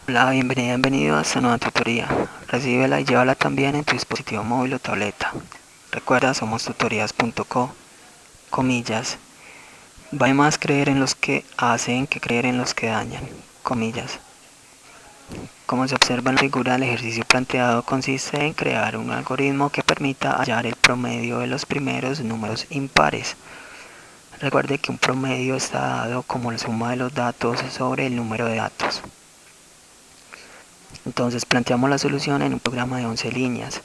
Hola, bienvenido a esta nueva tutoría. Recíbela y llévala también en tu dispositivo móvil o tableta. Recuerda, somos tutorías.co, comillas. Vale más creer en los que hacen que creer en los que dañan, comillas. Como se observa en la figura, el ejercicio planteado consiste en crear un algoritmo que permita hallar el promedio de los primeros números impares. Recuerde que un promedio está dado como la suma de los datos sobre el número de datos. Entonces planteamos la solución en un programa de 11 líneas.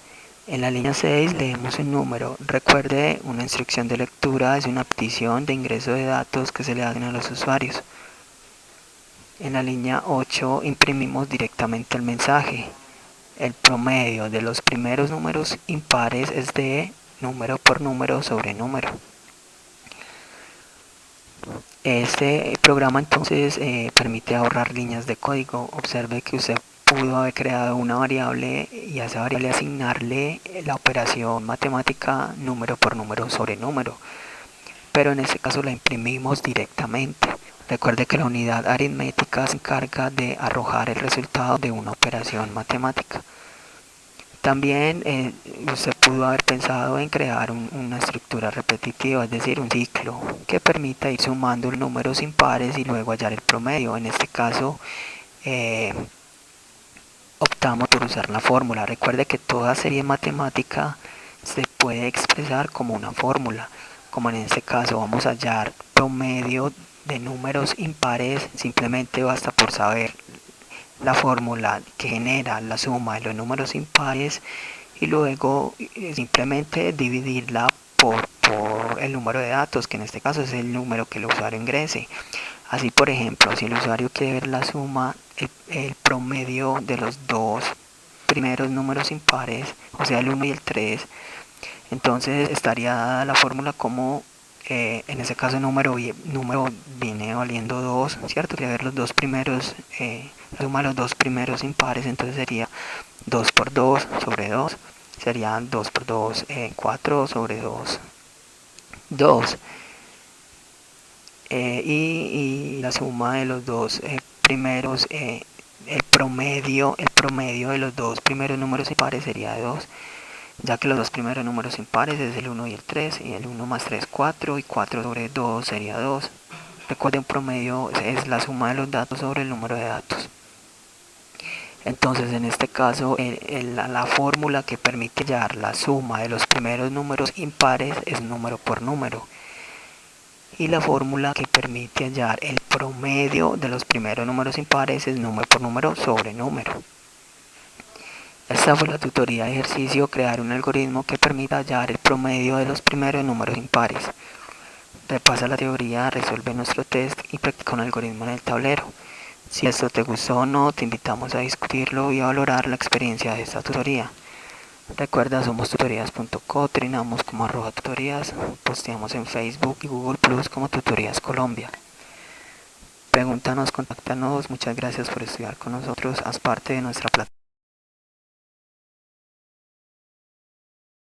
En la línea 6 leemos un número. Recuerde, una instrucción de lectura es una petición de ingreso de datos que se le hacen a los usuarios. En la línea 8 imprimimos directamente el mensaje. El promedio de los primeros números impares es de número por número sobre número. Este programa entonces permite ahorrar líneas de código. Observe que usted pudo haber creado una variable y a esa variable asignarle la operación matemática número por número sobre número, pero en este caso la imprimimos directamente. Recuerde que la unidad aritmética se encarga de arrojar el resultado de una operación matemática. También usted pudo haber pensado en crear una estructura repetitiva, es decir, un ciclo que permita ir sumando números impares y luego hallar el promedio. En este caso, optamos por usar la fórmula. Recuerde que toda serie matemática se puede expresar como una fórmula. Como en este caso vamos a hallar promedio de números impares, simplemente basta por saber la fórmula que genera la suma de los números impares y luego simplemente dividirla por el número de datos, que en este caso es el número que el usuario ingrese. Así, por ejemplo, si el usuario quiere ver la suma, el promedio de los dos primeros números impares, o sea el 1 y el 3, entonces estaría dada la fórmula como en ese caso número viene valiendo 2, ¿cierto? Que ver los dos primeros, suma los dos primeros impares, entonces sería 2 por 2 sobre 2, sería 2 por 2, 4 sobre 2, 2. Y la suma de los dos primeros, el promedio de los dos primeros números impares sería de 2, ya que los dos primeros números impares es el 1 y el 3, y el 1 más 3, 4, y 4 sobre 2 sería 2. Recuerden, un promedio es la suma de los datos sobre el número de datos. Entonces, en este caso, la fórmula que permite hallar la suma de los primeros números impares es número por número. Y la fórmula que permite hallar el promedio de los primeros números impares es número por número sobre número. Esta fue la tutoría de ejercicio: crear un algoritmo que permita hallar el promedio de los primeros números impares. Repasa la teoría, resuelve nuestro test y practica un algoritmo en el tablero. Si esto te gustó o no, te invitamos a discutirlo y a valorar la experiencia de esta tutoría. Recuerda, somos tutorías.co, trinamos como @tutorías, posteamos en Facebook y Google Plus como Tutorías Colombia. Pregúntanos, contáctanos, muchas gracias por estudiar con nosotros, haz parte de nuestra plataforma.